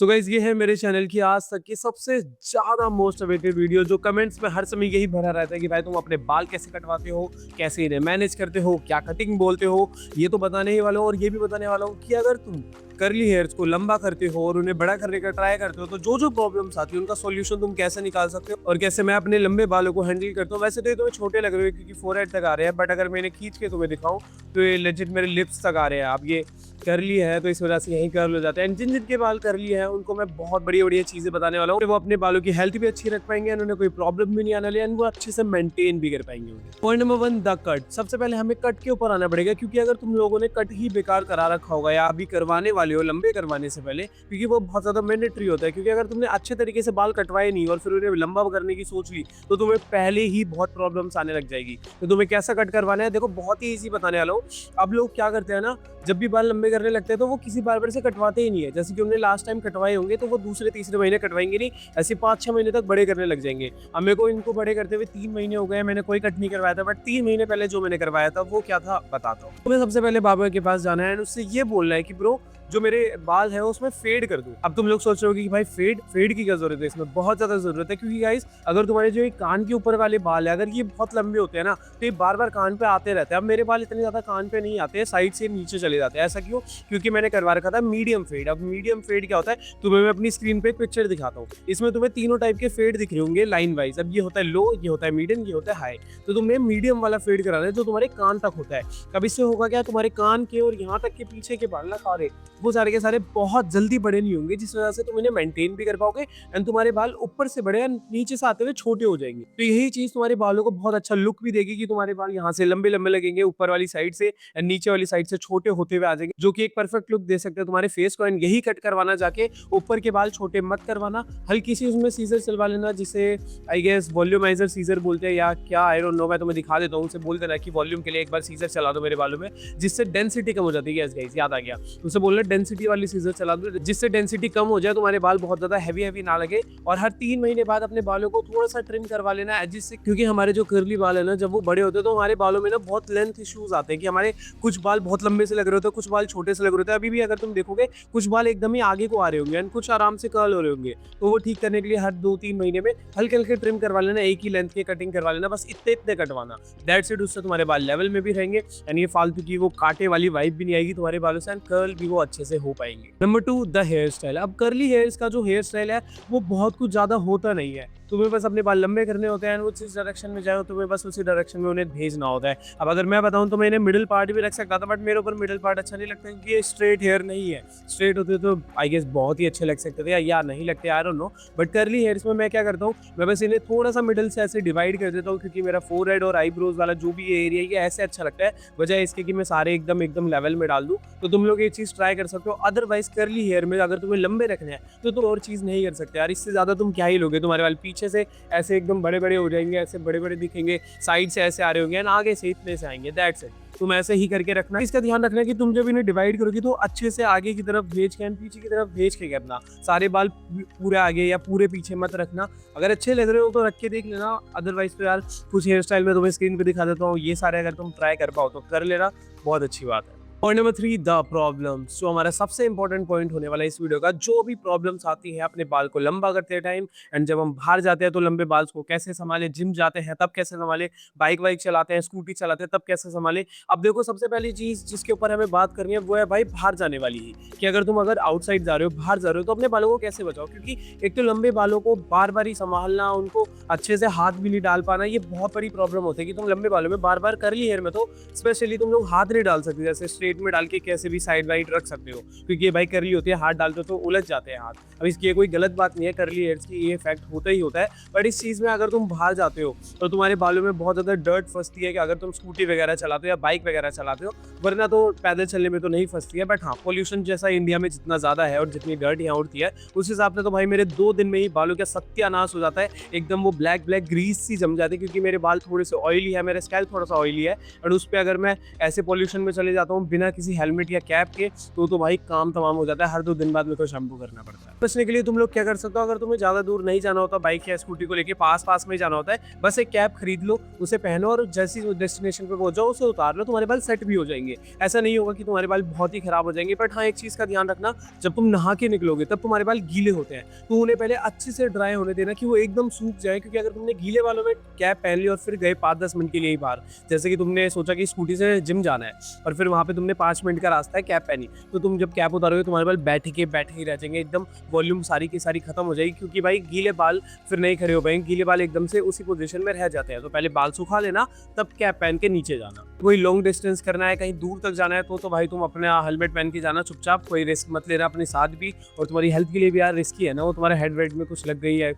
So guys ये है मेरे चैनल की आज तक की सबसे ज़्यादा मोस्ट अवेटेड वीडियो जो कमेंट्स में हर समय यही भरा रहता है कि भाई तुम अपने बाल कैसे कटवाते हो, कैसे इन्हें मैनेज करते हो, क्या कटिंग बोलते हो। ये तो बताने ही वाला हूँ और ये भी बताने वाला हूँ कि अगर तुम कर्ली हेयर्स को लंबा करते हो और उन्हें बड़ा करने का ट्राई करते हो तो जो जो प्रॉब्लम्स आती है उनका सॉल्यूशन तुम कैसे निकाल सकते हो और कैसे मैं अपने लंबे बालों को हैंडल करता हूँ। वैसे तो ये तुम्हें छोटे लग रहे हो क्योंकि फोरहेड तक आ रहे हैं, बट अगर मैंने खींच के तुम्हें दिखाऊं तो ये लेजिट मेरे लिप्स तक आ रहे हैं। अब ये करली है तो इस वजह से यहीं कर्ल हो जाते हैं। एंड जिन जिनके बाल करली है उनको मैं बहुत बढ़िया बढ़िया चीजें बताने वाला हूँ। वो अपने बालों की हेल्थ भी अच्छी रख पाएंगे, उन्हें कोई प्रॉब्लम भी नहीं आने वाली है, वो अच्छे से मेंटेन भी कर पाएंगे। Point number 1, the cut. सबसे पहले हमें कट के ऊपर आना पड़ेगा क्योंकि अगर तुम लोगों ने कट ही बेकार करा रखा होगा या अभी करवाने वाले हो लंबे करवाने से पहले, क्योंकि वो बहुत ज्यादा मैंडेटरी होता है। क्योंकि अगर तुमने अच्छे तरीके से बाल कटवाए नहीं और फिर उन्हें लंबा करने की सोच ली तो तुम्हें पहले ही बहुत प्रॉब्लम्स आने लग जाएगी। तो तुम्हें कैसा कट करवाना है देखो, बहुत ही ईजी बताने वाला हूँ। अब लोग क्या करते हैं ना, जब भी बाल लंबे करने लगते हैं तो वो किसी बार्बर से कटवाते ही नहीं है। जैसे कि उन्होंने लास्ट टाइम कटवाए होंगे तो वो दूसरे तीसरे महीने कटवाएंगे नहीं, ऐसे 5-6 महीने तक बड़े करने लग जाएंगे। अब मेरे को इनको बड़े करते हुए 3 महीने हो गए, मैंने कोई कट नहीं करवाया था, बट 3 महीने पहले जो मैंने करवाया था वो क्या था बताता हूँ। तुम्हें सबसे पहले बार्बर के पास जाना है और उससे ये बोलना है कि ब्रो जो मेरे बाल है उसमें फेड कर दूं। अब तुम लोग सोच रहे हो कि भाई फेड की क्या जरूरत है, इसमें बहुत ज्यादा जरूरत है। क्योंकि गाइस अगर तुम्हारे जो ये कान के ऊपर वाले बाल है अगर ये बहुत लंबे होते हैं ना तो ये बार बार कान पे आते रहते हैं। अब मेरे बाल इतने ज्यादा कान पे नहीं आते हैं, साइड से नीचे चले जाते हैं। ऐसा क्यों? क्योंकि मैंने करवा रखा था मीडियम फेड। अब मीडियम फेड क्या होता है तुम्हें मैं अपनी स्क्रीन पे एक पिक्चर दिखाता हूँ। इसमें तुम्हें तीनों टाइप के फेड दिख रहे होंगे लाइन वाइज। अब ये होता है लो, ये होता है मीडियम, ये होता है हाई। तो तुम्हें मीडियम वाला फेड कराना है जो तुम्हारे कान तक होता है। अब इससे होगा क्या, तुम्हारे कान के और यहाँ तक के पीछे के बाल ना सारे वो सारे के सारे बहुत जल्दी बड़े नहीं होंगे, जिस वजह से तुम इन्हें मेंटेन भी कर पाओगे एंड तुम्हारे बाल ऊपर से बड़े एंड नीचे से आते हुए छोटे हो जाएंगे। तो यही चीज तुम्हारे बालों को बहुत अच्छा लुक भी देगी कि तुम्हारे बाल यहाँ से लंबे लंबे लगेंगे ऊपर वाली साइड से एंड नीचे वाली साइड से छोटे होते हुए आ जाएंगे, जो कि एक परफेक्ट लुक दे सकते हैं तुम्हारे फेस को। एंड यही कट करवाना, जाके ऊपर के बाल छोटे मत करवाना, हल्की सी उसमें सीजर चलवा लेना, जिसे आई गेस वॉल्यूमाइजर सीजर बोलते हैं या क्या, आई डोंट नो। मैं तुम्हें दिखा देता हूँ, उसे बोल देना कि वॉल्यूम के लिए एक बार सीजर चला दो मेरे बालों में, जिससे डेंसिटी कम हो जाती है। गाइस याद आ गया, उसे बोलना डेंसिटी वाली सीजर चला दो जिससे डेंसिटी कम हो जाए, तुम्हारे बाल बहुत ज्यादा हैवी ना लगे। और हर 3 महीने बाद अपने बालों को थोड़ा सा ट्रिम करवा लेना है, जिससे क्योंकि हमारे जो कर्ली बाल है ना जब वो बड़े होते हैं तो हमारे बालों में ना बहुत लेंथ इश्यूज आते हैं कि हमारे कुछ बाल बहुत लंबे से लग रहे होते हैं, कुछ बाल छोटे से लग रहे होते हैं। अभी भी अगर तुम देखोगे कुछ बाल एकदम ही आगे को आ रहे होंगे एंड कुछ आराम से कर्ल हो रहे होंगे। तो वो ठीक करने के लिए हर 2-3 महीने में हल्के हल्के ट्रिम करवा लेना, एक ही लेंथ की कटिंग करवा लेना, बस इतने इतने कटवाना। That's it. उससे तुम्हारे बाल लेवल में भी रहेंगे एंड ये फालतू की वो कांटे वाली वाइब भी नहीं आएगी तुम्हारे बालों से एंड कर्ल भी वो अच्छे से हो पाएंगे। Number 2, the hairstyle. अब कर्ली हेयर्स का जो हेयर स्टाइल है वो बहुत कुछ ज्यादा होता नहीं है। तुम्हें बस अपने बाल लंबे करने होते हैं, वो जिस डायरेक्शन में जाए तुम्हें बस उसी डायरेक्शन में उन्हें भेजना होता है। अब अगर मैं बताऊं तो मैं इन्हें मिडिल पार्ट भी रख सकता था, बट मेरे ऊपर मिडिल पार्ट अच्छा नहीं लगता क्योंकि ये स्ट्रेट हेयर नहीं है। स्ट्रेट होते तो आई गेस बहुत ही अच्छे लग सकते थे या नहीं लगते, I don't know. But curly hairs में मैं क्या करता हूँ, मैं बस इन्हें थोड़ा सा मिडिल से ऐसे डिवाइड कर देता हूँ क्योंकि मेरा फोरहेड और आईब्रोज वाला जो भी एरिया ये ऐसे अच्छा लगता है, बजाय इसके कि मैं सारे एकदम एकदम लेवल में डाल दूँ। तो तुम लोग ये चीज ट्राई कर सकते हो। अदरवाइज कर्ली हेयर में अगर तुम्हें लंबे रखने हैं तो तुम और चीज नहीं कर सकते यार। इससे ज्यादा तुम क्या ही लोगे, तुम्हारे बाल पीछे से ऐसे एकदम बड़े बड़े हो जाएंगे, ऐसे बड़े बड़े दिखेंगे, साइड से ऐसे आ रहे होंगे, आगे से इतने से आएंगे। That's it. तुम ऐसे ही करके रखना। इसका ध्यान रखना कि तुम जब इन्हें डिवाइड करोगे तो अच्छे से आगे की तरफ भेज के पीछे की तरफ भेज के करना। सारे बाल पूरे आगे या पूरे पीछे मत रखना। अगर अच्छे लग रहे हो तो रख के देख लेना, अदरवाइज तो यार कुछ हेयर स्टाइल में तुम्हें स्क्रीन पे दिखा देता हूँ, ये सारे अगर तुम ट्राई कर पाओ तो कर लेना, बहुत अच्छी बात है। Point number 3, the problems. जो हमारा सबसे इंपॉर्टेंट पॉइंट होने वाला है इस वीडियो का, जो भी प्रॉब्लम्स आती है अपने बाल को लंबा करते टाइम एंड जब हम बाहर जाते हैं तो लंबे बाल को कैसे संभाले, जिम जाते हैं तब कैसे संभाले, बाइक वाइक चलाते हैं, स्कूटी चलाते हैं तब कैसे संभाले। अब देखो सबसे पहली चीज जिसके ऊपर हमें बात करनी है वो है भाई बाहर जाने वाली ही, कि अगर तुम अगर आउटसाइड जा रहे हो, बाहर जा रहे हो तो अपने बालों को कैसे बचाओ। क्योंकि एक तो लंबे बालों को बार बार ही संभालना, उनको अच्छे से हाथ भी नहीं डाल पाना, ये बहुत बड़ी प्रॉब्लम होती है कि तुम लंबे बालों में बार बार कर्ली हेयर में तो स्पेशली तुम लोग हाथ नहीं डाल सकते, जैसे स्ट्रेट में डाल के कैसे भी साइड वाइड रख सकते हो, क्योंकि ये भाई करली होती है, हाथ डालते हो तो उलझ जाते हैं हाथ। अब इसकी कोई गलत बात नहीं है, करली हेयर्स की ये इफेक्ट होता ही होता है। बट इस चीज में अगर तुम बाहर जाते हो तो तुम्हारे बालों में बहुत ज्यादा डर्ट फंसती है कि अगर तुम स्कूटी वगैरह चलाते हो या बाइक वगैरह चलाते हो, वरना तो पैदल चलने में तो नहीं फंसती है। बट हाँ, पोल्यूशन जैसा इंडिया में जितना ज्यादा है और जितनी डर्ट यहाँ उड़ती है उस हिसाब से तो भाई मेरे 2 दिन में ही बालों का सत्यानाश हो जाता है, एकदम वो ब्लैक ब्लैक ग्रीस सी जम जाती है। क्योंकि मेरे बाल थोड़े से ऑयली है, मेरा स्काइल थोड़ा सा ऑयली है, और उस पर अगर मैं ऐसे पोल्यूशन में चले जाता हूँ बिना किसी हेलमेट या कैप के तो भाई काम तमाम हो जाता है। हर 2 दिन बाद मेरे को शैम्पू करना पड़ता है। बचने के लिए तुम लोग क्या कर सकते हो, अगर तुम्हें ज़्यादा दूर नहीं जाना होता बाइक या स्कूटी को लेके, पास में ही जाना होता है, बस एक कैप खरीद लो, उसे पहनो और जैसे ही डेस्टिनेशन पे पहुंच जाओ उसे उतार लो, तुम्हारे बाल सेट भी हो जाएंगे। ऐसा नहीं होगा कि तुम्हारे बाल बहुत ही खराब हो जाएंगे। बट हाँ, एक चीज़ का ध्यान रखना, जब तुम नहा के निकलोगे तब तुम्हारे बाल गीले होते हैं, तो उन्हें पहले अच्छे से ड्राई होने देना कि वो एकदम सूख जाए। क्योंकि अगर तुमने गीले बालों में कैप पहन ली और फिर गए 5-10 मिनट के लिए ही बाहर, जैसे कि तुमने सोचा कि स्कूटी से जिम जाना है और फिर वहाँ पे तुमने 5 मिनट का रास्ता है, कैप पहनी, तो तुम जब कैप उतारोगे तुम्हारे बाल बैठे ही रह जाएंगे, एकदम वॉल्यूम सारी की सारी खत्म हो जाएगी। क्योंकि भाई गीले बाल फिर नहीं खड़े हो पाएंगे, गीले बाल एकदम से उसी पोजीशन में रह जाते हैं। तो पहले बाल सुखा लेना, तब कैप पहन के नीचे जाना। कोई लॉन्ग डिस्टेंस करना है, कहीं दूर तक जाना है, तो भाई तुम अपना हेलमेट पहन के जाना चुपचाप, कोई रिस्क मत लेना अपने साथ भी। और तुम्हारी हेल्थ के लिए भी यार रिस्की है ना, वो तुम्हारे हेड वेड में कुछ लग गई है,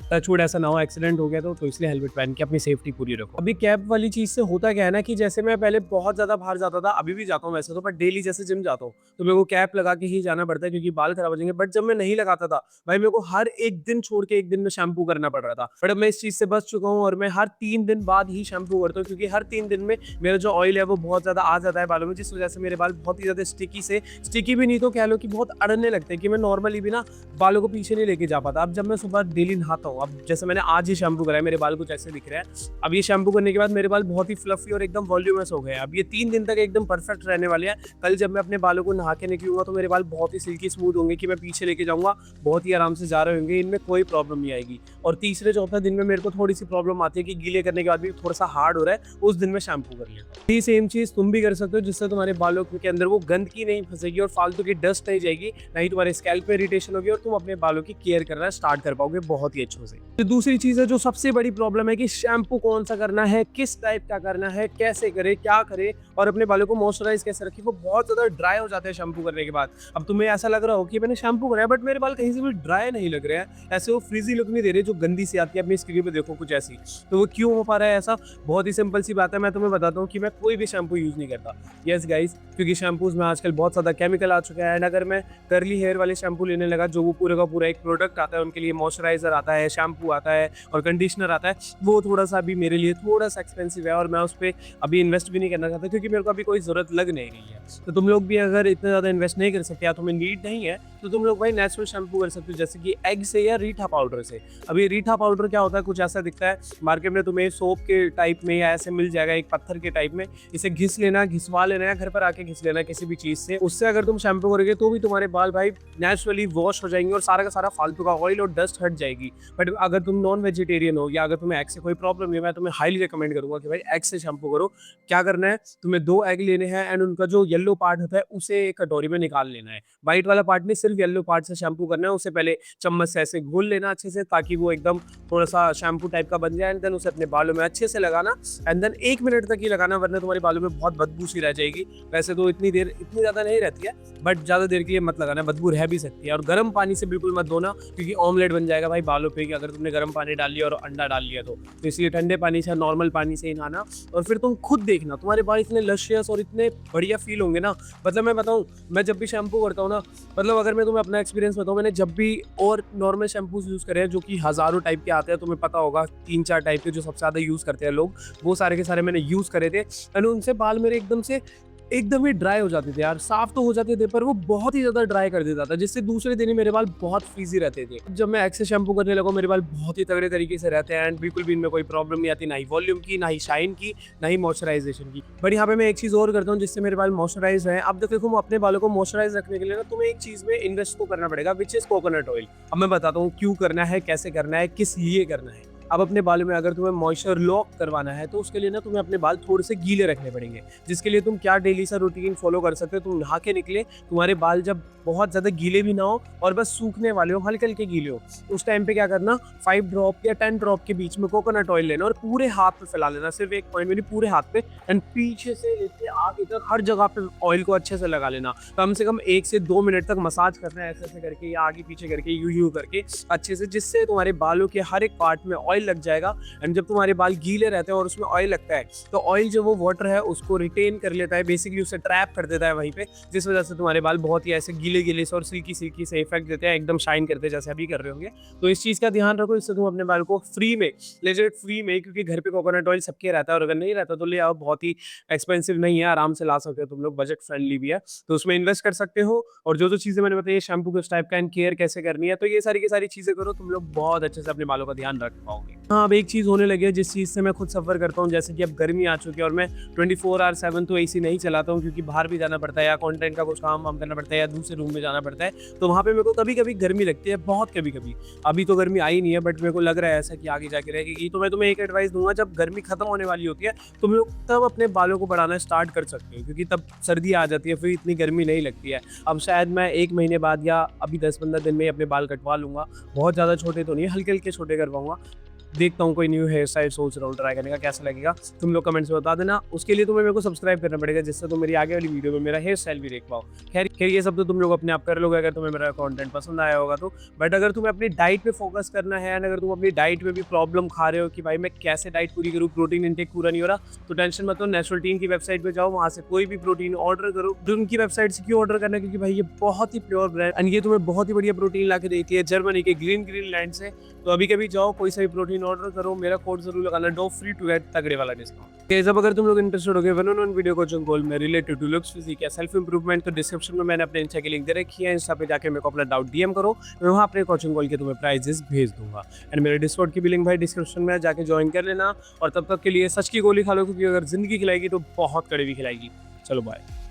टचवुड ऐसा ना हो एक्सीडेंट हो गया तो इसलिए हेलमेट पहन के अपनी सेफ्टी पूरी रखो। अभी कैप वाली चीज से होता क्या है ना कि जैसे मैं पहले बहुत ज्यादा बाहर जाता था, अभी भी जाता हूँ वैसे तो, बट डेली जैसे जिम जाता हूँ तो मेरे को कैप लगा के ही जाना पड़ता है क्योंकि बाल खराब हो जाएंगे। बट जब मैं नहीं लगाता था भाई, मेरे को हर एक दिन छोड़ के एक दिन में शैम्पू करना पड़ रहा था। बट अब मैं इस चीज से बच चुका हूँ और मैं हर 3 दिन बाद ही शैम्पू करता हूँ, क्योंकि हर 3 दिन में मेरा जो ऑयल है वो बहुत ज्यादा आ जाता है बालों में, जिस वजह से मेरे बाल बहुत ही ज्यादा स्टिकी भी नहीं तो कह लो कि बहुत अड़ने लगते हैं कि मैं नॉर्मली भी ना बालों को पीछे नहीं लेके जा पाता। अब जब मैं सुबह डेली नहाता हूँ, अब जैसे मैंने आज ही शैम्पू कराया, मेरे बाल कुछ ऐसे दिख रहे हैं। अब ये शैम्पू करने के बाद मेरे बाल बहुत ही फ्लफी और एकदम वॉल्यूमस हो गए। अब ये 3 दिन तक एकदम परफेक्ट रहने वाले हैं। कल जब मैं अपने बालों को नहा के निकलूंगा तो मेरे बाल बहुत ही सिल्की स्मूथ होंगे कि मैं पीछे लेके जाऊंगा, बहुत ही आराम से जा रहे होंगे, इनमें कोई प्रॉब्लम नहीं आएगी। और तीसरे चौथे दिन में मेरे को थोड़ी सी प्रॉब्लम आती है कि गीले करने के बाद भी थोड़ा सा हार्ड हो रहा है, उस दिन में शैम्पू कर लेता हूं। ये सेम चीज तुम भी कर सकते हो, जिससे तुम्हारे बालों के अंदर वो गंदगी नहीं फंसेगी और फालतू की डस्ट नहीं जाएगी, नहीं तुम्हारे स्कैल्प पे इरिटेशन होगी और तुम अपने बालों की केयर करना स्टार्ट कर पाओगे बहुत ही अच्छे से। तो दूसरी चीज है जो सबसे बड़ी प्रॉब्लम है कि शैम्पू कौन सा करना है, किस टाइप का करना है, कैसे करे, क्या करे और अपने बालों को मॉइस्चराइज कैसे रखे। वो बहुत ज्यादा ड्राई हो जाते हैं शैम्पू करने के बाद। अब तुम्हें ऐसा लग रहा हो कि मैंने शैम्पू कराया बट मेरे बाल कहीं से भी ड्राई नहीं लग रहे हैं, ऐसे वो फ्रीजी लुक नहीं दे रहे जो गंदी सी आती है, अपनी स्क्रीन पे देखो कुछ ऐसी। तो वो क्यों हो पा रहा है ऐसा? बहुत ही सिंपल सी बात है, मैं तुम्हें बताता हूँ कि मैं कोई भी शैम्पू यूज नहीं करता। यस गाइस, क्योंकि शैम्पूज में आजकल बहुत ज्यादा केमिकल आ चुका है। एंड अगर मैं कर्ली हेयर वाले शैम्पू लेने लगा, जो वो पूरे का पूरा एक प्रोडक्ट आता है, उनके लिए मॉइस्चराइजर आता है, शैम्पू आता है और कंडीशनर आता है, वो थोड़ा सा अभी मेरे लिए थोड़ा सा एक्सपेंसिव है और मैं उस पर अभी इन्वेस्ट भी नहीं करना चाहता क्योंकि मेरे को अभी कोई जरूरत लग नहीं रही है। तो तुम लोग भी अगर इतना ज़्यादा इन्वेस्ट नहीं कर सकते या तुम्हें नीड नहीं है तो तुम लोग भाई नेचुरल शैम्पू कर सकते हो, जैसे कि एग से या रीठा पाउडर से। अभी रीठा पाउडर क्या होता है, कुछ ऐसा दिखता है मार्केट में, तुम्हें सोप के टाइप में या ऐसे मिल जाएगा एक पत्थर के टाइप में। इसे घिस लेना, घिसवा लेना या घर पर आके घिस लेना किसी भी चीज़ से, उससे अगर तुम शैम्पू करोगे तो भी तुम्हारे बाल भाई नेचुरली वॉश हो जाएंगे और सारा का सारा फालतू का ऑयल और डस्ट हट जाएगी। बट अगर तुम नॉन वेजिटेरियन हो या अगर तुम्हें एग से कोई प्रॉब्लम नहीं है, मैं तुम्हें हाईली रिकमेंड करूंगा कि भाई एग से शैम्पू करो। क्या करना है, तुम्हें 2 एग लेने हैं एंड उनका जो येलो पार्ट होता है उसे एक कटोरी में निकाल लेना है। व्हाइट वाला पार्ट नहीं, सिर्फ येलो पार्ट से शैम्पू करना है। उसे पहले चम्मच से ऐसे घोल लेना अच्छे से ताकि वो एकदम थोड़ा सा शैम्पू टाइप का बन जाए। एंड देन उसे अपने बालों में अच्छे से लगाना एंड देन 1 मिनट तक ही लगाना, वरना तुम्हारे बालों में बहुत बदबू सी रह जाएगी। वैसे तो इतनी ज़्यादा नहीं रहती है बट ज़्यादा देर के लिए मत लगाना, बदबू रह भी सकती है। और गर्म पानी से बिल्कुल मत धोना क्योंकि ऑमलेट बन जाएगा भाई बालों पे कि अगर तुमने गर्म पानी डाल लिया और अंडा डाल लिया तो इसलिए ठंडे पानी से, नॉर्मल पानी से ही नहाना। और फिर तुम खुद देखना तुम्हारे बाल इतने लशियस और इतने बढ़िया फील होंगे ना। मतलब मैं बताऊं, मैं जब भी शैम्पू करता हूँ ना, मतलब अगर मैं तुम्हें अपना एक्सपीरियंस बताऊं, मैंने जब भी और नॉर्मल शैम्पूज यूज़ करे हैं जो कि हज़ारों टाइप के आते हैं, तुम्हें पता होगा 3-4 टाइप के जो सबसे ज़्यादा यूज़ करते हैं लोग, वो सारे के सारे मैंने यूज़ करे थे। एंड उनसे बाल मेरे एकदम ही ड्राई हो जाते थे यार। साफ तो हो जाते थे पर वो बहुत ही ज़्यादा ड्राई कर देता था, जिससे दूसरे दिन ही मेरे बाल बहुत फ्रीजी रहते थे। जब मैं एक्से शैम्पू करने लगा मेरे बाल बहुत ही तगड़े तरीके से रहते हैं एंड बिल्कुल भी इनमें कोई प्रॉब्लम नहीं आती, ना ही वॉल्यूम की, ना ही शाइन की, ना ही मॉइस्चराइजेशन की। बट यहाँ पे मैं एक चीज़ और करता हूँ जिससे मेरे बाल मॉइस्चराइज हैं। अब देखो, अपने बालों को मॉइस्चराइज रखने के लिए ना तुम्हें एक चीज़ में इन्वेस्ट तो करना पड़ेगा, विच इज़ कोकोनट ऑयल। अब मैं बताता हूँ क्यों करना है, कैसे करना है, किस लिए करना है। अब अपने बालों में अगर तुम्हें मॉइस्चर लॉक करवाना है तो उसके लिए ना तुम्हें अपने बाल थोड़े से गीले रखने पड़ेंगे, जिसके लिए तुम क्या डेली सा रूटीन फॉलो कर सकते हो। तुम नहा के निकले, तुम्हारे बाल जब बहुत ज़्यादा गीले भी ना हो और बस सूखने वाले हो, हल्के हल्के गीले हो, उस टाइम पे क्या करना, 5 ड्रॉप या 10 ड्रॉप के बीच में कोकोनट ऑयल लेना और पूरे हाथ पे फैला लेना, सिर्फ एक पॉइंट में नहीं, पूरे हाथ पे। एंड पीछे से लेके आगे तक हर जगह पे ऑयल को अच्छे से लगा लेना। कम से कम 1 से 2 मिनट तक मसाज करना है, ऐसे ऐसे करके या आगे पीछे करके, यूं करके अच्छे से, जिससे तुम्हारे बालों के हर एक पार्ट में ऑयल लग जाएगा। एंड जब तुम्हारे बाल गीले रहते हैं और उसमें ऑयल लगता है तो ऑयल जो वो वाटर है उसको रिटेन कर लेता है, बेसिकली उसे ट्रैप कर देता है वहीं पे, जिस वजह से तुम्हारे बाल बहुत ही ऐसे गीले गीले से और सिल्की सिल्की से इफेक्ट देते हैं, एकदम शाइन करते हैं जैसे अभी कर रहे होंगे। तो इस चीज़ का ध्यान रखो, इससे तुम अपने बाल को फ्री में, लेजिट फ्री में, क्योंकि घर पे कोकोनट ऑयल सबके रहता है और अगर नहीं रहता तो ले आओ, बहुत ही एक्सपेंसिव नहीं है, आराम से ला सकते हो तुम लोग, बजट फ्रेंडली भी है, तो उसमें इन्वेस्ट कर सकते हो। और जो जो चीज़ें मैंने बताई, शैम्पू किस टाइप का एंड केयर कैसे करनी है, तो ये सारी की सारी चीज़ें करो, तुम लोग बहुत अच्छे से अपने बालों का ध्यान रख पाओगे। हाँ, अब एक चीज़ होने लगी है जिस चीज़ से मैं खुद सफ़र करता हूँ, जैसे कि अब गर्मी आ चुकी है और मैं 24/7 तो एसी नहीं चलाता हूँ, क्योंकि बाहर भी जाना पड़ता है या कंटेंट का कुछ काम वाम करना पड़ता है या दूसरे रूम में जाना पड़ता है, तो वहाँ पे मेरे को कभी-कभी गर्मी लगती है, बहुत कभी-कभी। अभी तो गर्मी आई नहीं है, बट मेरे को लग रहा है ऐसा कि आगे जाके रहेगी। तो मैं तुम्हें एक एडवाइस दूँगा, जब गर्मी खत्म होने वाली होती है, तुम लोग तब अपने बालों को बढ़ाना स्टार्ट कर सकते हो, क्योंकि तब सर्दी आ जाती है, फिर इतनी गर्मी नहीं लगती है। अब शायद मैं 1 महीने बाद या अभी 10-15 दिन में ही अपने बाल कटवा लूँगा। बहुत ज़्यादा छोटे तो नहीं, हल्के-हल्के छोटे करवाऊँगा। देखता हूँ, कोई न्यू हेयर स्टाइल सोच रहा हूँ ट्राई करने का, कैसा लगेगा तुम लोग कमेंट्स में बता देना। उसके लिए तुम्हें मेरे को सब्सक्राइब करना पड़ेगा, जिससे तुम मेरी आगे वाली वीडियो में मेरा हेयर स्टाइल भी देख पाओ। खैर खैर ये सब तो तुम लोग अपने आप कर लोगे अगर तुम्हें मेरा कंटेंट पसंद आया होगा तो। बट अगर तुम्हें अपनी डाइट पे फोकस करना है एंड अगर तुम अपनी डाइट में भी प्रॉब्लम खा रहे हो कि भाई मैं कैसे डाइट पूरी करूँ, प्रोटीन इंटेक पूरा नहीं हो रहा, तो टेंशन मत लो, नेचुरल की वेबसाइट पे जाओ, वहाँ से कोई भी प्रोटीन ऑर्डर करो। तो उनकी वेबसाइट से क्यों ऑर्डर करना, क्योंकि भाई ये बहुत ही प्योर ब्रांड एंड ये तुम्हें बहुत ही बढ़िया प्रोटीन ला के देती है जर्मनी के ग्रीन लैंड से। तो अभी कभी जाओ, कोई सा भी प्रोटीन ऑर्डर करो, मेरा कोड जरूर लगाना, डो फ्री टू गेट तगड़े वाला डिस्काउंट। जब अगर तुम लोग इंटरेस्टेड हो गए one on one video coaching goal में रिलेटेड टू लुक्स, फिजिक या सेल्फ इंप्रूवमेंट, तो डिस्क्रिप्शन में मैंने अपने इंस्टा की लिंक दे रखी है, इंस्टा पे जाके मेरे को अपना डाउट डीएम करो, मैं वहाँ अपने कोचिंग गोल के तुम्हें प्राइजेस भेज दूंगा। एंड मेरे डिस्कॉर्ड की भी लिंक भाई डिस्क्रिप्शन में जाके ज्वाइन कर लेना। और तब तक के लिए सच की गोली खा लो, क्योंकि अगर जिंदगी खिलाएगी तो बहुत कड़वी खिलाएगी। चलो बाय।